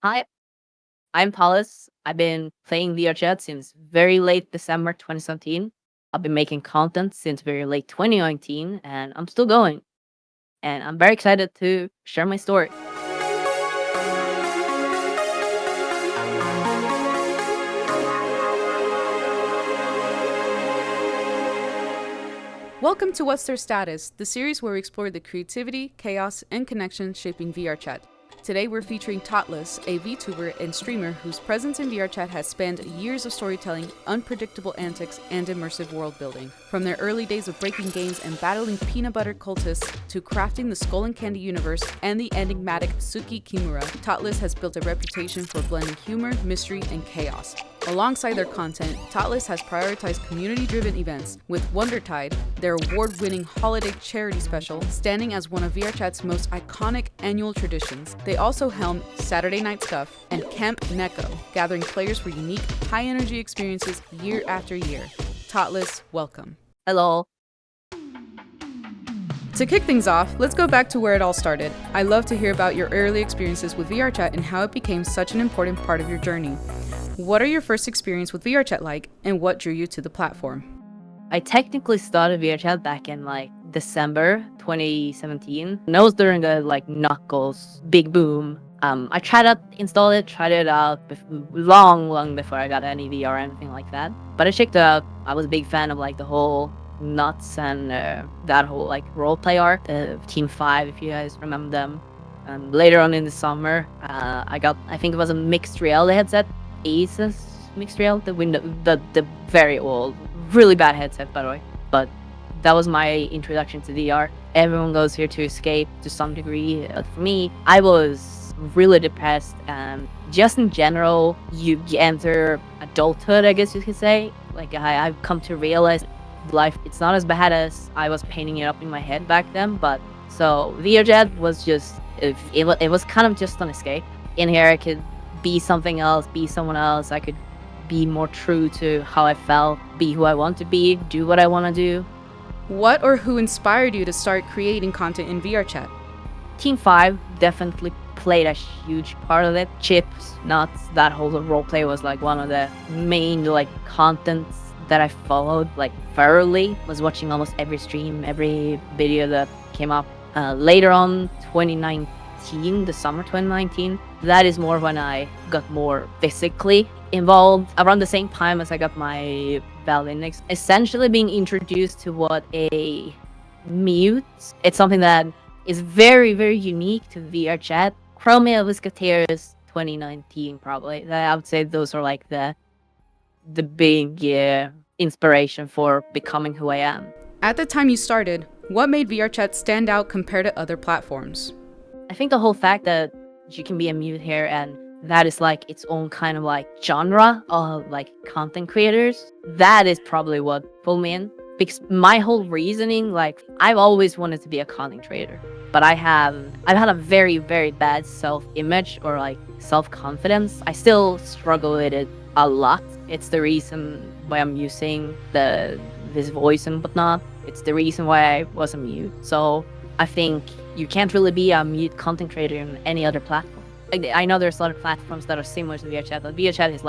Hi, I'm Paulus. I've been playing VRChat since very late December 2017. I've been making content since very late 2019, and I'm still going. And I'm very excited to share my story. Welcome to What's Their Status, the series where we explore the creativity, chaos, and connection shaping VRChat. Today we're featuring Totless, a VTuber and streamer whose presence in VRChat has spanned years of storytelling, unpredictable antics, and immersive world building. From their early days of breaking games and battling peanut butter cultists to crafting the Skull and Candy universe and the enigmatic Suki Kimura, Totless has built a reputation for blending humor, mystery, and chaos. Alongside their content, Totless has prioritized community-driven events, with Wondertide, their award-winning holiday charity special, standing as one of VRChat's most iconic annual traditions. They also helm Saturday Night Stuff and Camp Neko, gathering players for unique, high-energy experiences year after year. Totless, welcome. Hello. To kick things off, let's go back to where it all started. I love to hear about your early experiences with VRChat and how it became such an important part of your journey. What are your first experience with VRChat like, and what drew you to the platform? I technically started VRChat back in December 2017. And that was during the Knuckles big boom. I tried to install it, tried it out long before I got any VR or anything like that. But I checked it out. I was a big fan of the whole nuts and that whole roleplay art, Team 5, if you guys remember them. And later on in the summer, I think it was a mixed reality headset, Asus mixed reality, the very old, really bad headset by the way. But that was my introduction to VR. Everyone goes here to escape to some degree. For me, I was really depressed, and just in general, you enter adulthood, I guess you could say. I've come to realize life, it's not as bad as I was painting it up in my head back then. But so VRChat was just, it was kind of just an escape. In here I could be something else, be someone else. I could be more true to how I felt, be who I want to be, do what I want to do. What or who inspired you to start creating content in VRChat? Team 5 definitely played a huge part of it. Chips, nuts, that whole roleplay was one of the main contents that I followed thoroughly. Was watching almost every stream, every video that came up. Later on, 2019, the summer 2019, that is more when I got more physically involved. Around the same time as I got my Valve Index, essentially being introduced to what a mute. It's something that is very, very unique to VRChat. Chromia Viscateris 2019 probably. I would say those are the big inspiration for becoming who I am. At the time you started, what made VRChat stand out compared to other platforms? I think the whole fact that you can be a mute here, and that is its own kind of genre of content creators, that is probably what pulled me in. Because my whole reasoning, I've always wanted to be a content creator, but I've had a very, very bad self-image or self-confidence. I still struggle with it a lot. It's the reason why I'm using this voice and whatnot. It's the reason why I was a mute. So I think you can't really be a mute content creator in any other platform. I know there's a lot of platforms that are similar to VRChat, but VRChat is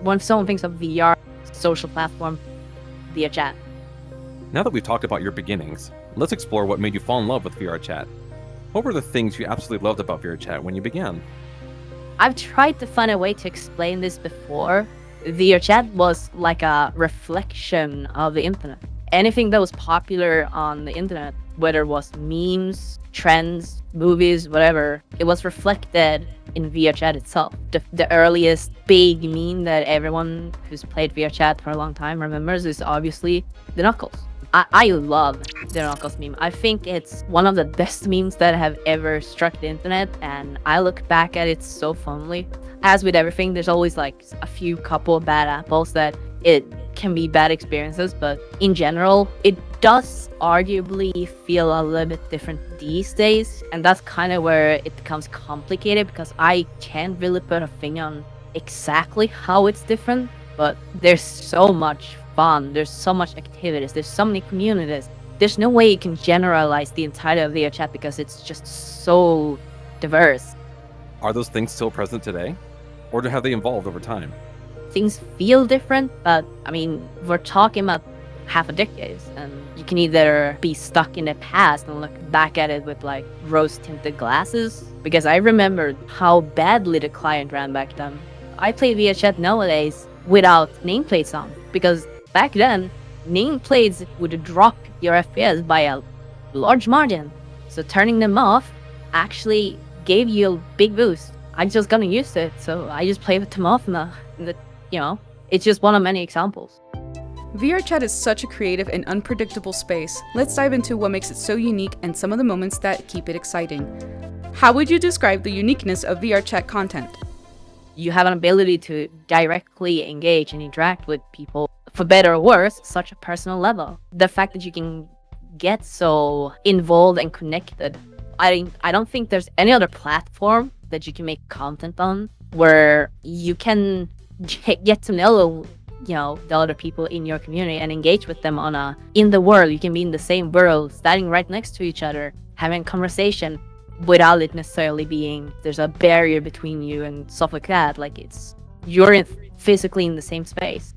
when someone thinks of VR social platform, VRChat. Now that we've talked about your beginnings, let's explore what made you fall in love with VRChat. What were the things you absolutely loved about VRChat when you began? I've tried to find a way to explain this before. VRChat was like a reflection of the internet. Anything that was popular on the internet, whether it was memes, trends, movies, whatever, it was reflected in VRChat itself. The earliest big meme that everyone who's played VRChat for a long time remembers is obviously the Knuckles. I love the Knuckles meme. I think it's one of the best memes that have ever struck the internet, and I look back at it so fondly. As with everything, there's always a few couple of bad apples that it can be bad experiences, but in general, it does arguably feel a little bit different these days, and that's kind of where it becomes complicated, because I can't really put a finger on exactly how it's different, but there's so much fun, there's so much activities, there's so many communities. There's no way you can generalize the entirety of VRChat because it's just so diverse. Are those things still present today? Or have they evolved over time? Things feel different, but I mean, we're talking about half a decade, and you can either be stuck in the past and look back at it with like rose-tinted glasses, because I remember how badly the client ran back then. I play VRChat nowadays without nameplates on, because back then, nameplates would drop your FPS by a large margin. So turning them off actually gave you a big boost. I just got used to it, so I just play with them off now. It's just one of many examples. VRChat is such a creative and unpredictable space. Let's dive into what makes it so unique and some of the moments that keep it exciting. How would you describe the uniqueness of VRChat content? You have an ability to directly engage and interact with people, for better or worse, such a personal level. The fact that you can get so involved and connected. I don't think there's any other platform that you can make content on where you can get to know the other people in your community and engage with them in the world. You can be in the same world, standing right next to each other, having a conversation without it necessarily being there's a barrier between you and stuff like that. Like you're physically in the same space.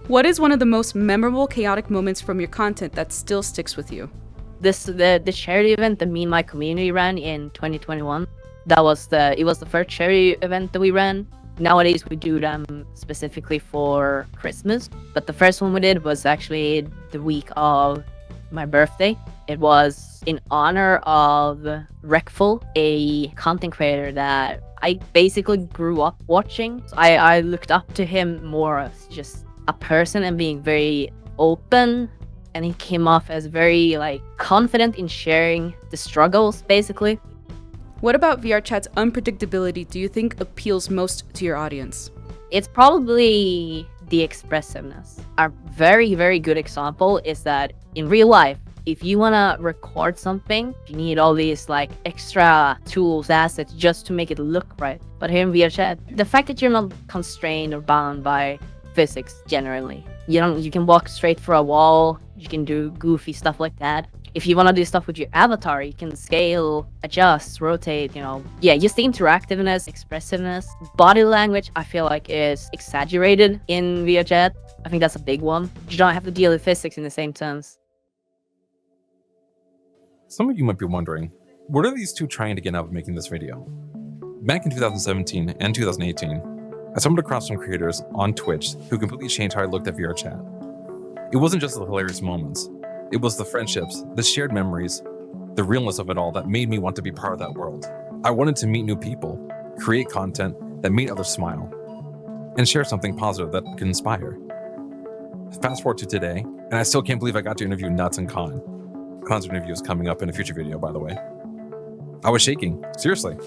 What is one of the most memorable chaotic moments from your content that still sticks with you? The charity event that me and my community ran in 2021. It was the first charity event that we ran. Nowadays we do them specifically for Christmas, but the first one we did was actually the week of my birthday. It was in honor of Revolved, a content creator that I basically grew up watching. I looked up to him more as just a person and being very open, and he came off as very confident in sharing the struggles basically. What about VRChat's unpredictability do you think appeals most to your audience? It's probably the expressiveness. A very, very good example is that in real life, if you want to record something, you need all these extra tools, assets just to make it look right. But here in VRChat, the fact that you're not constrained or bound by physics generally, you can walk straight through a wall, you can do goofy stuff like that. If you want to do stuff with your avatar, you can scale, adjust, rotate, just the interactiveness, expressiveness. Body language, I feel like is exaggerated in VRChat. I think that's a big one. You don't have to deal with physics in the same terms. Some of you might be wondering, what are these two trying to get out of making this video? Back in 2017 and 2018, I stumbled across some creators on Twitch who completely changed how I looked at VRChat. It wasn't just the hilarious moments. It was the friendships, the shared memories, the realness of it all that made me want to be part of that world. I wanted to meet new people, create content that made others smile, and share something positive that could inspire. Fast forward to today, and I still can't believe I got to interview Nuts and Khan. Khan's interview is coming up in a future video, by the way. I was shaking, seriously.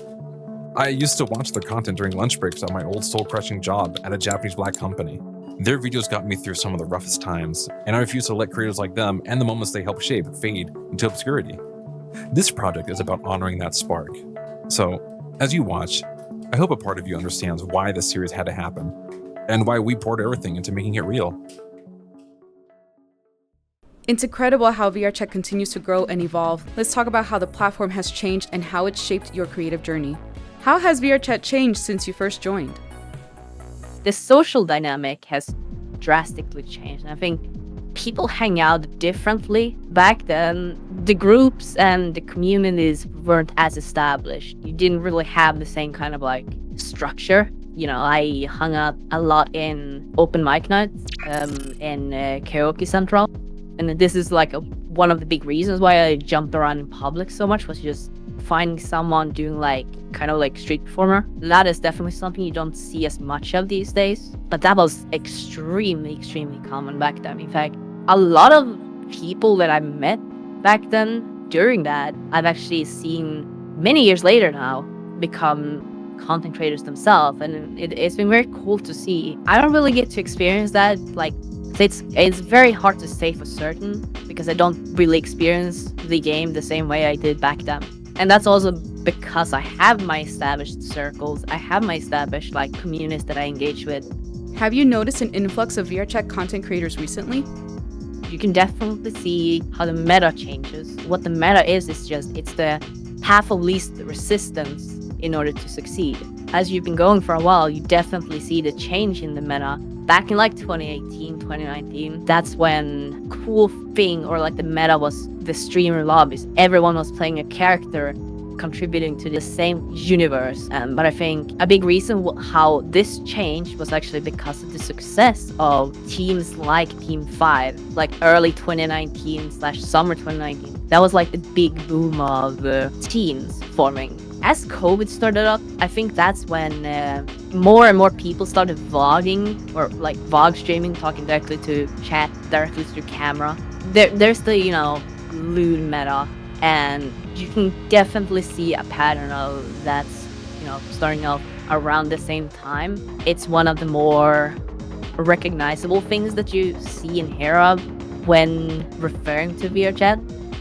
I used to watch their content during lunch breaks at my old soul-crushing job at a Japanese black company. Their videos got me through some of the roughest times, and I refuse to let creators like them and the moments they help shape fade into obscurity. This project is about honoring that spark. So, as you watch, I hope a part of you understands why this series had to happen, and why we poured everything into making it real. It's incredible how VRChat continues to grow and evolve. Let's talk about how the platform has changed and how it's shaped your creative journey. How has VRChat changed since you first joined? The social dynamic has drastically changed. I think people hang out differently. Back then, the groups and the communities weren't as established. You didn't really have the same kind of structure. I hung out a lot in open mic nights, in Karaoke Central. And this is one of the big reasons why I jumped around in public so much, was just finding someone doing street performer. That is definitely something you don't see as much of these days, but that was extremely common back then. In fact, a lot of people that I met back then during that, I've actually seen many years later now become content creators themselves, and it's been very cool to see. I don't really get to experience that. It's very hard to say for certain, because I don't really experience the game the same way I did back then. And that's also because I have my established circles, I have my established communities that I engage with. Have you noticed an influx of VRChat content creators recently? You can definitely see how the meta changes. What the meta is just, it's the path of least resistance in order to succeed. As you've been going for a while, you definitely see the change in the meta. Back in like 2018, 2019, that's when cool thing or like the meta was the streamer lobbies. Everyone was playing a character contributing to the same universe. But I think a big reason how this changed was actually because of the success of teams like Team 5, like early 2019/summer 2019. That was like the big boom of teams forming. As COVID started up, I think that's when more and more people started vlogging or like vlog streaming, talking directly to chat, directly through camera. There's the, lewd meta, and you can definitely see a pattern of that's, starting out around the same time. It's one of the more recognizable things that you see and hear of when referring to VRChat.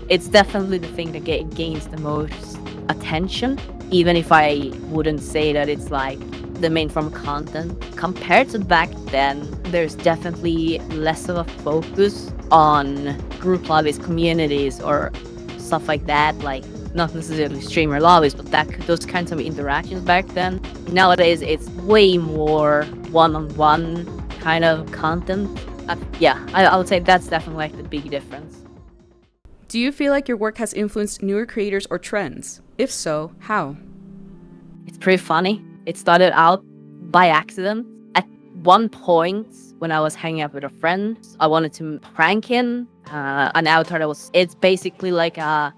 It's definitely the thing that gains the most attention, even if I wouldn't say that it's like the main form of content. Compared to back then, there's definitely less of a focus on group lobbies, communities, or stuff like that, like not necessarily streamer lobbies, but those kinds of interactions back then. Nowadays, it's way more one-on-one kind of content. I would say that's definitely like the big difference. Do you feel like your work has influenced newer creators or trends? If so, how? It's pretty funny. It started out by accident. At one point, when I was hanging out with a friend, I wanted to prank him. An avatar it's basically like a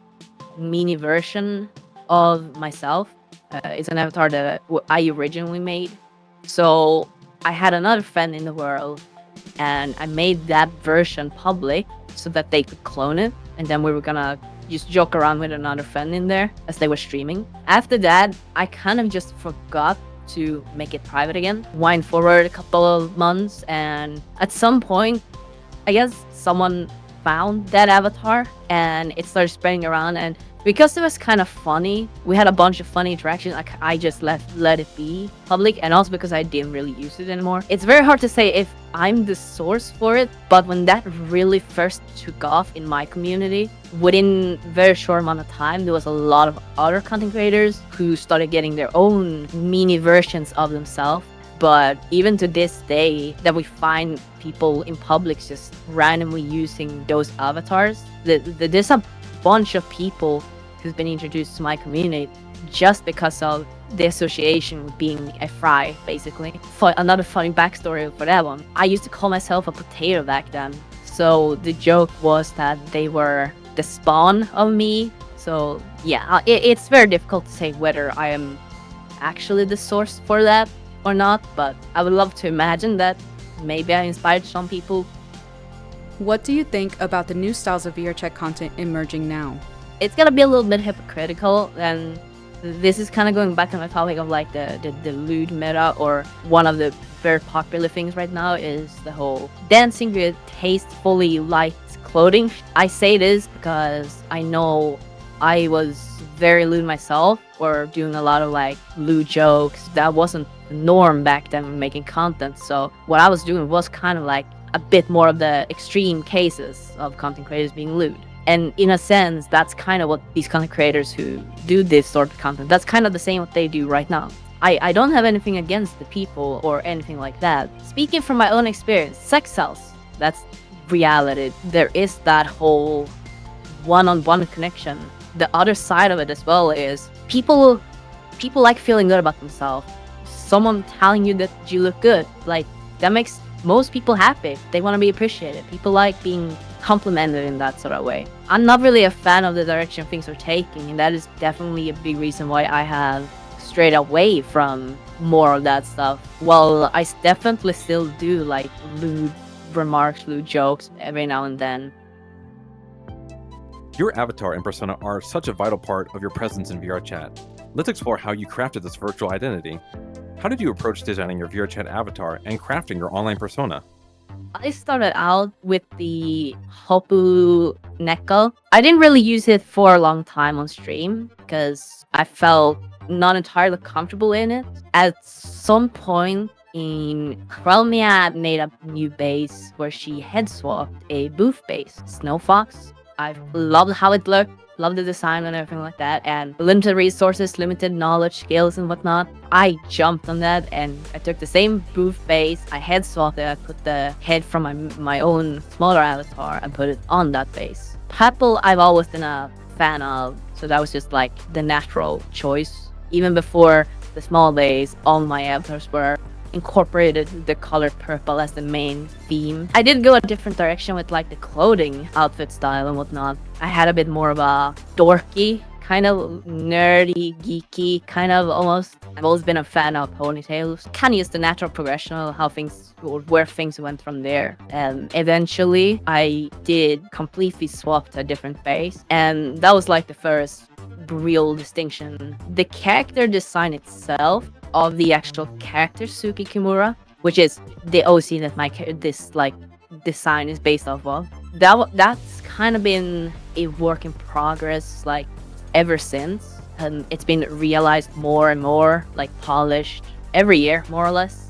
mini version of myself. It's an avatar that I originally made. So I had another friend in the world, and I made that version public so that they could clone it. And then we were gonna just joke around with another friend in there as they were streaming. After that, I kind of just forgot to make it private again. Wind forward a couple of months, and at some point, I guess someone found that avatar and it started spreading around. And because it was kind of funny, we had a bunch of funny interactions. I just let it be public, and also because I didn't really use it anymore. It's very hard to say if I'm the source for it, but when that really first took off in my community, within a very short amount of time, there was a lot of other content creators who started getting their own mini versions of themselves. But even to this day, that we find people in public just randomly using those avatars, there's a bunch of people who's been introduced to my community just because of the association with being a fry, basically. For another funny backstory for that one, I used to call myself a potato back then. So the joke was that they were the spawn of me. So yeah, it's very difficult to say whether I am actually the source for that or not, but I would love to imagine that maybe I inspired some people. What do you think about the new styles of VRChat content emerging now? It's gonna be a little bit hypocritical, and this is kind of going back on the topic of like the lewd meta, or one of the very popular things right now is the whole dancing with tastefully light clothing. I say this because I know I was very lewd myself, or doing a lot of like lewd jokes. That wasn't the norm back then when making content. So what I was doing was kind of like a bit more of the extreme cases of content creators being lewd. And in a sense, that's kind of what these content creators who do this sort of content, that's kind of the same what they do right now. I don't have anything against the people or anything like that. Speaking from my own experience, sex sells. That's reality. There is that whole one-on-one connection. The other side of it as well is people like feeling good about themselves. Someone telling you that you look good, like that makes most people happy. They want to be appreciated. People like being complimented in that sort of way. I'm not really a fan of the direction things are taking, and that is definitely a big reason why I have strayed away from more of that stuff. Well, I definitely still do like lewd remarks, lewd jokes every now and then. Your avatar and persona are such a vital part of your presence in VRChat. Let's explore how you crafted this virtual identity. How did you approach designing your VRChat avatar and crafting your online persona? I started out with the Hopu Neko. I didn't really use it for a long time on stream because I felt not entirely comfortable in it. At some point in Chromia made a new base where she head swapped a booth base, Snow Fox. I loved how it looked. love the design and everything like that, and limited resources, limited knowledge, skills, and whatnot. I jumped on that and I took the same booth base. I head swapped it. I put the head from my own smaller avatar and put it on that base. Purple, I've always been a fan of, so that was just like the natural choice. Even before the small base, all my avatars were incorporated the color purple as the main theme. I did go a different direction with like the clothing outfit style and whatnot. I had a bit more of a dorky, kind of nerdy, geeky, kind of almost. I've always been a fan of ponytails. Kind of just the natural progression of how things, or where things went from there. And eventually I did completely swap to a different base. And that was like the first real distinction. The character design itself of the actual character Suki Kimura, which is the OC that this like design is based off of. That's kind of been a work in progress like ever since. And it's been realized more and more, like polished every year, more or less.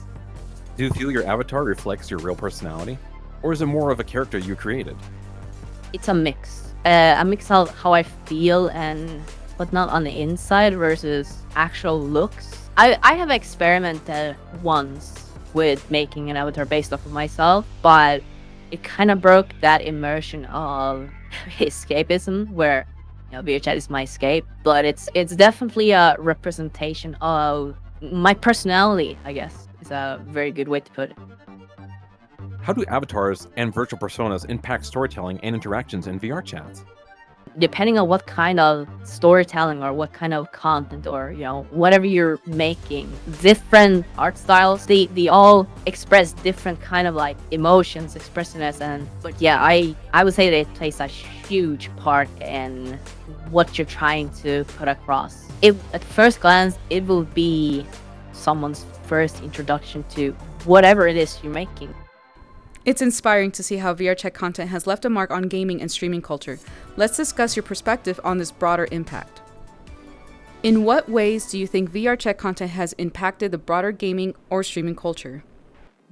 Do you feel your avatar reflects your real personality? Or is it more of a character you created? It's a mix. A mix of how I feel and whatnot on the inside versus actual looks. I have experimented once with making an avatar based off of myself, but it kind of broke that immersion of escapism where, you know, VRChat is my escape, but it's definitely a representation of my personality, I guess. It's a very good way to put it. How do avatars and virtual personas impact storytelling and interactions in VRChat? Depending on what kind of storytelling or what kind of content or, you know, whatever you're making, different art styles, they all express different kind of like emotions, expressiveness, but yeah, I would say that it plays a huge part in what you're trying to put across. At first glance, it will be someone's first introduction to whatever it is you're making. It's inspiring to see how VRChat content has left a mark on gaming and streaming culture. Let's discuss your perspective on this broader impact. In what ways do you think VRChat content has impacted the broader gaming or streaming culture?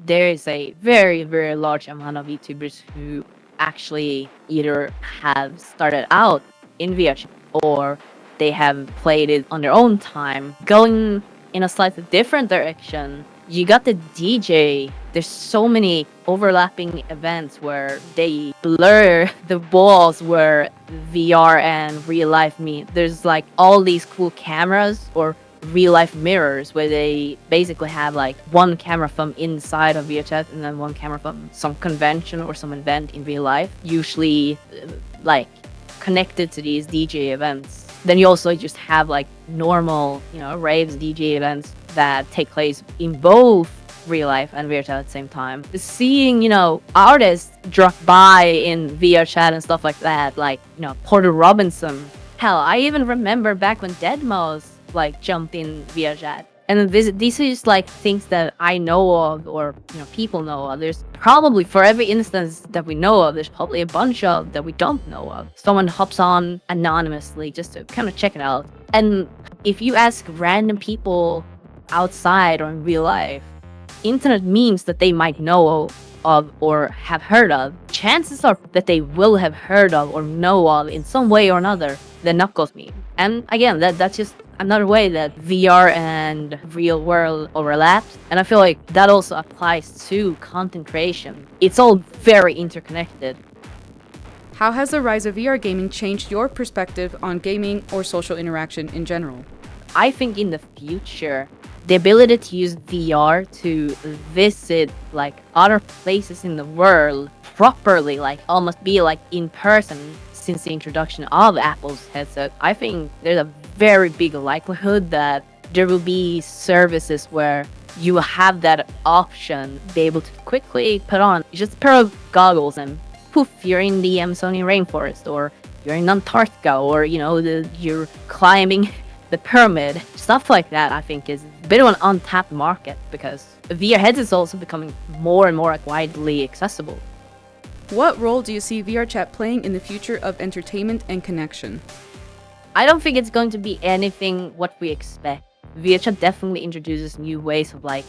There is a very, very large amount of YouTubers who actually either have started out in VRChat or they have played it on their own time, going in a slightly different direction. You got the DJ. There's so many overlapping events where they blur the walls where VR and real life meet. There's like all these cool cameras or real life mirrors where they basically have like one camera from inside of VRChat and then one camera from some convention or some event in real life, usually like connected to these DJ events. Then you also just have like normal, you know, raves, DJ events that take place in both real life and VRChat at the same time. Seeing, you know, artists drop by in VRChat and stuff like that, like, you know, Porter Robinson. Hell, I even remember back when Deadmau5 like jumped in VRChat. And these are just like things that I know of, or, you know, people know of. There's probably, for every instance that we know of, there's probably a bunch of that we don't know of. Someone hops on anonymously just to kind of check it out. And if you ask random people outside or in real life, internet memes that they might know of or have heard of, chances are that they will have heard of or know of in some way or another the Knuckles meme. And again, that's just another way that VR and real world overlaps. And I feel like that also applies to content creation. It's all very interconnected. How has the rise of VR gaming changed your perspective on gaming or social interaction in general? I think in the future, the ability to use VR to visit like other places in the world properly, like almost be like in person since the introduction of Apple's headset, I think there's a very big likelihood that there will be services where you will have that option, be able to quickly put on just a pair of goggles and poof, you're in the Amazonian rainforest, or you're in Antarctica, or, you know, you're climbing the pyramid. Stuff like that, I think, is a bit of an untapped market because VR headsets is also becoming more and more widely accessible. What role do you see VRChat playing in the future of entertainment and connection? I don't think it's going to be anything what we expect. VRChat definitely introduces new ways of like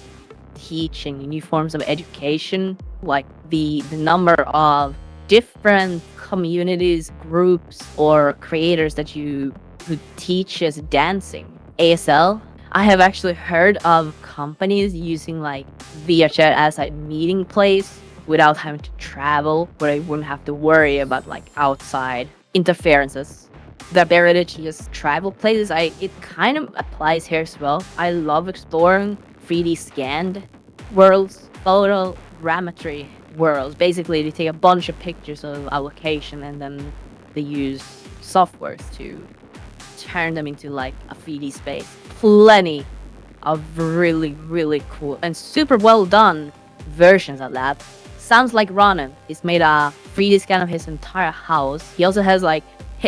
teaching, new forms of education. Like the number of different communities, groups, or creators that who teaches dancing. ASL. I have actually heard of companies using like VRChat as a meeting place without having to travel, where they wouldn't have to worry about like outside interferences. The ability to just travel places, it kind of applies here as well. I love exploring 3D scanned worlds, photogrammetry worlds. Basically, they take a bunch of pictures of a location and then they use softwares to turn them into like a 3D space. Plenty of really, really cool and super well done versions of that. Sounds like Ronan. He's made a 3D scan of his entire house. He also has like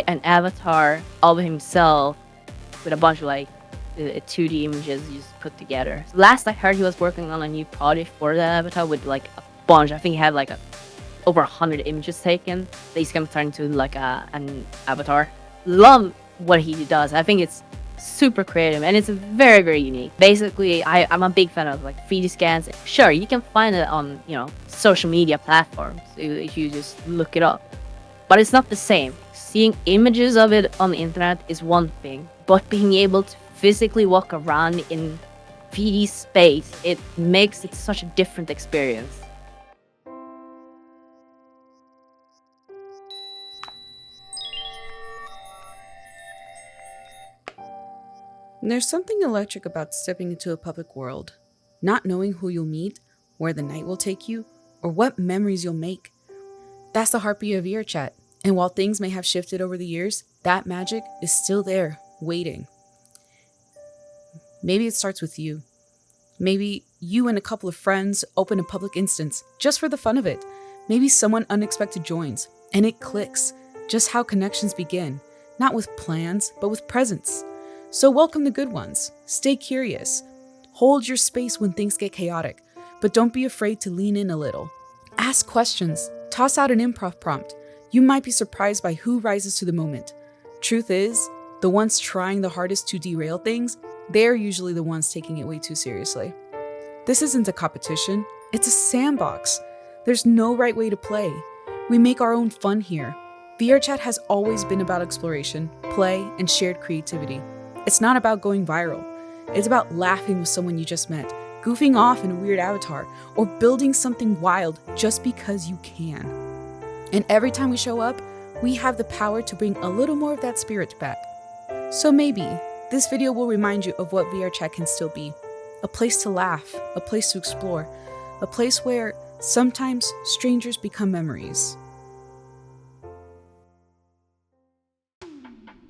an avatar of himself with a bunch of like 2D images just put together. Last I heard, he was working on a new project for that avatar with like a bunch. I think he had like over 100 images taken that he's gonna turn into like an avatar. Love what he does. I think it's super creative and it's very, very unique. Basically, I'm a big fan of like 3D scans. Sure, you can find it on, social media platforms if you just look it up, but it's not the same. Seeing images of it on the internet is one thing, but being able to physically walk around in 3D space, it makes it such a different experience. There's something electric about stepping into a public world, not knowing who you'll meet, where the night will take you, or what memories you'll make. That's the heartbeat of VRChat, and while things may have shifted over the years, that magic is still there, waiting. Maybe it starts with you. Maybe you and a couple of friends open a public instance just for the fun of it. Maybe someone unexpected joins, and it clicks, just how connections begin, not with plans, but with presence. So welcome the good ones. Stay curious. Hold your space when things get chaotic, but don't be afraid to lean in a little. Ask questions. Toss out an improv prompt. You might be surprised by who rises to the moment. Truth is, the ones trying the hardest to derail things, they're usually the ones taking it way too seriously. This isn't a competition. It's a sandbox. There's no right way to play. We make our own fun here. VRChat has always been about exploration, play, and shared creativity. It's not about going viral. It's about laughing with someone you just met, goofing off in a weird avatar, or building something wild just because you can. And every time we show up, we have the power to bring a little more of that spirit back. So maybe this video will remind you of what VRChat can still be. A place to laugh, a place to explore, a place where sometimes strangers become memories.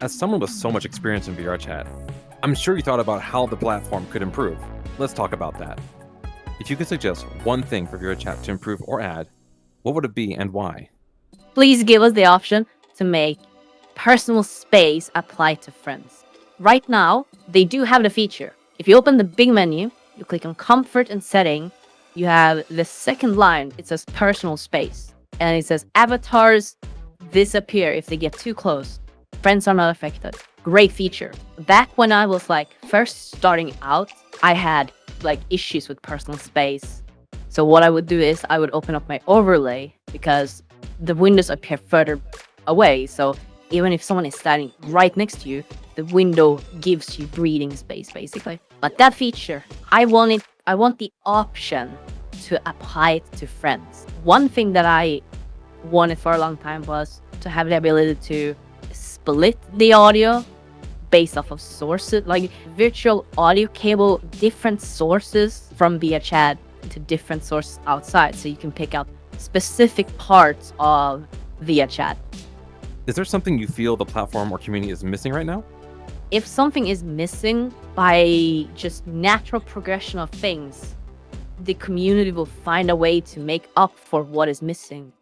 As someone with so much experience in VRChat, I'm sure you thought about how the platform could improve. Let's talk about that. If you could suggest one thing for VRChat to improve or add, what would it be and why? Please give us the option to make personal space apply to friends. Right now, they do have the feature. If you open the big menu, you click on comfort and setting, you have the second line, it says personal space. And it says avatars disappear if they get too close. Friends are not affected. Great feature. Back when I was like first starting out, I had like issues with personal space. So what I would do is I would open up my overlay because the windows appear further away. So even if someone is standing right next to you, the window gives you breathing space basically. But that feature, I want the option to apply it to friends. One thing that I wanted for a long time was to have the ability to split the audio based off of sources, like virtual audio cable different sources from VRChat to different sources outside, so you can pick out specific parts of VRChat. Is there something you feel the platform or community is missing right now? If something is missing by just natural progression of things, the community will find a way to make up for what is missing,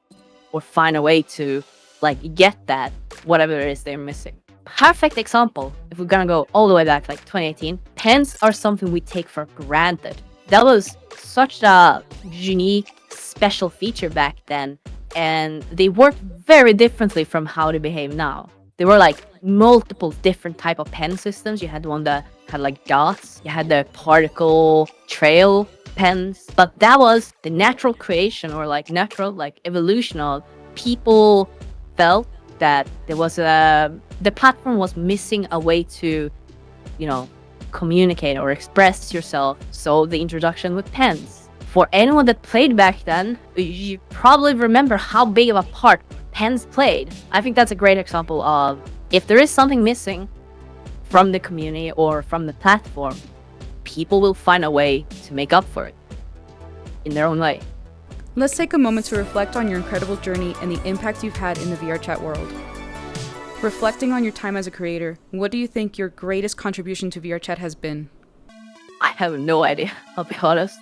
or find a way to like get that whatever it is they're missing. Perfect example, if we're gonna go all the way back like 2018, pens are something we take for granted. That was such a unique special feature back then, and they worked very differently from how they behave now. There were like multiple different type of pen systems. You had one that had like dots, you had the particle trail pens, but that was the natural creation or like natural like evolution of people felt that the platform was missing a way to, communicate or express yourself. So the introduction with pens. For anyone that played back then, you probably remember how big of a part pens played. I think that's a great example of if there is something missing from the community or from the platform, people will find a way to make up for it in their own way. Let's take a moment to reflect on your incredible journey and the impact you've had in the VRChat world. Reflecting on your time as a creator, what do you think your greatest contribution to VRChat has been? I have no idea, I'll be honest.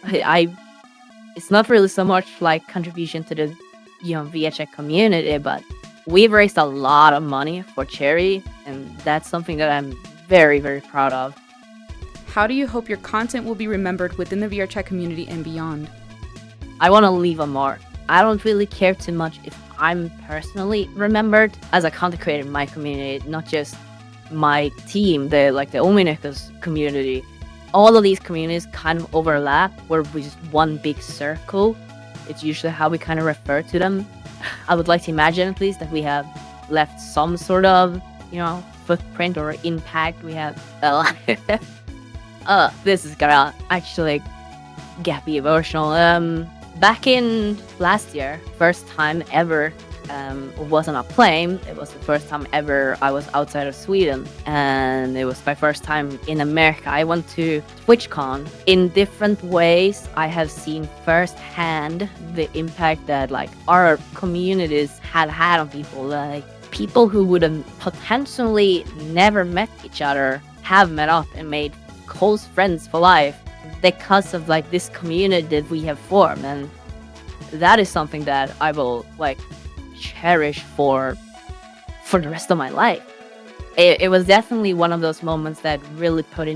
It's not really so much like contribution to the VRChat community, but we've raised a lot of money for charity, and that's something that I'm very, very proud of. How do you hope your content will be remembered within the VRChat community and beyond? I want to leave a mark. I don't really care too much if I'm personally remembered as a content creator in my community, not just my team, the uniqueness community. All of these communities kind of overlap. We're just one big circle. It's usually how we kind of refer to them. I would like to imagine at least that we have left some sort of, footprint or impact. We have, this is gonna actually get me emotional. Back in last year, first time ever, wasn't a plane. It was the first time ever I was outside of Sweden, and it was my first time in America. I went to TwitchCon. In different ways, I have seen firsthand the impact that our communities had on people. People who would have potentially never met each other have met up and made close friends for life because of this community that we have formed, and that is something that I will cherish for the rest of my life. It was definitely one of those moments that really put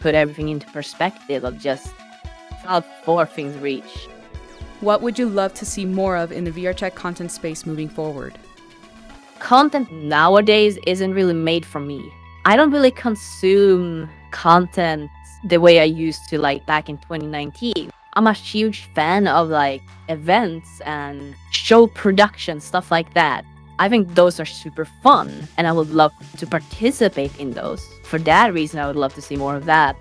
everything into perspective of just how far things reach. What would you love to see more of in the VRChat content space moving forward? Content nowadays isn't really made for me. I don't really consume content the way I used to back in 2019. I'm a huge fan of events and show production, stuff like that. I think those are super fun, and I would love to participate in those. For that reason, I would love to see more of that.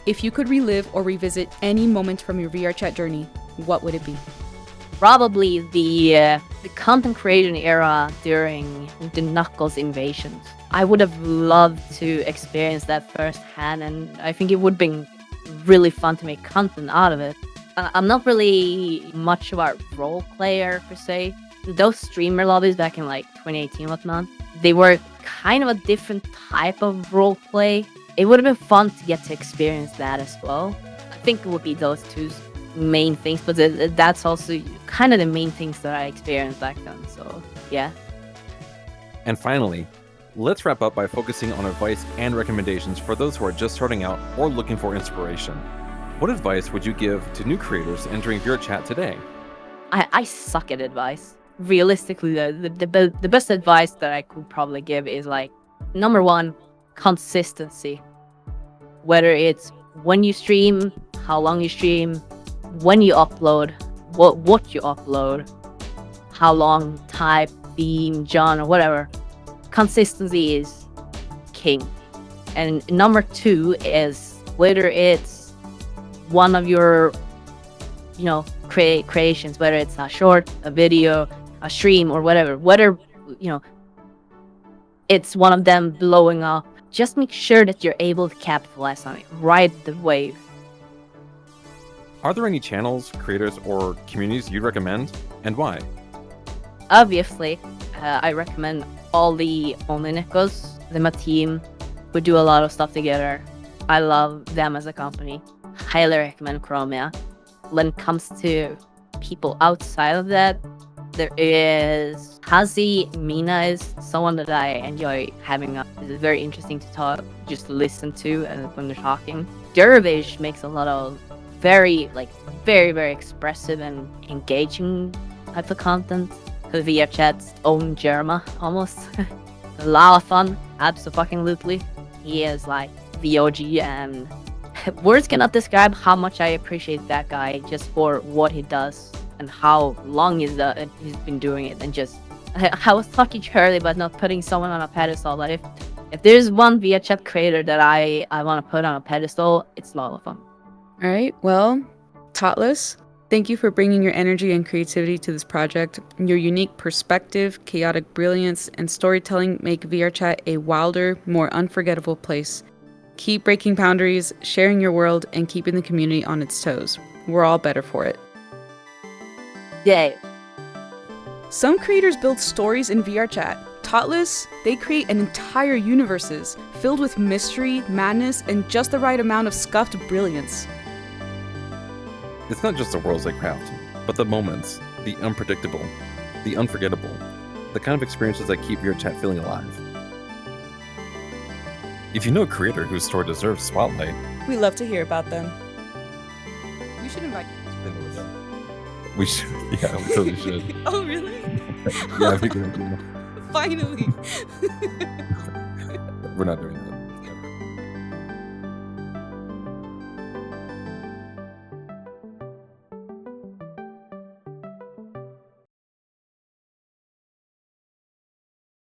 If you could relive or revisit any moment from your VRChat journey, what would it be? Probably the content creation era during the Knuckles invasions. I would have loved to experience that firsthand, and I think it would be really fun to make content out of it. I'm not really much of a role player per se. Those streamer lobbies back in 2018 whatnot, they were kind of a different type of role play. It would have been fun to get to experience that as well. I think it would be those two main things, but that's also kind of the main things that I experienced back then, so yeah. And finally, let's wrap up by focusing on advice and recommendations for those who are just starting out or looking for inspiration. What advice would you give to new creators entering VRChat today? I suck at advice. Realistically, the best advice that I could probably give is number one, consistency. Whether it's when you stream, how long you stream, when you upload, what you upload, how long, type, theme, genre, whatever. Consistency is king. And number two is whether it's one of your creations, whether it's a short, a video, a stream, or whether it's one of them blowing up, just make sure that you're able to capitalize on it, ride the wave. Are there any channels, creators, or communities you'd recommend, and why? Obviously, I recommend all the uniqueness. They're my team. We do a lot of stuff together. I love them as a company. Highly recommend Chromia. When it comes to people outside of that, there is Hazi. Mina is someone that I enjoy having up. It's very interesting to talk, just to listen to when they're talking. Dervish makes a lot of very, very expressive and engaging type of content. The VRChat's own Jerma, almost. A lot of fun, absolutely. He is the OG, and words cannot describe how much I appreciate that guy just for what he does. and how long he's been doing it, and just I was talking to earlier about not putting someone on a pedestal, but if there's one VRChat creator that I want to put on a pedestal, it's Lolofum. All right, well, Totless, thank you for bringing your energy and creativity to this project. Your unique perspective, chaotic brilliance, and storytelling make VRChat a wilder, more unforgettable place. Keep breaking boundaries, sharing your world, and keeping the community on its toes. We're all better for it. Yay. Some creators build stories in VRChat. Totless, they create an entire universes filled with mystery, madness, and just the right amount of scuffed brilliance. It's not just the worlds they craft, but the moments, the unpredictable, the unforgettable, the kind of experiences that keep VRChat feeling alive. If you know a creator whose story deserves spotlight, We love to hear about them. We should invite we should. Yeah, we totally should. Oh, really? Yeah, I think we're gonna do Finally. We're not doing that.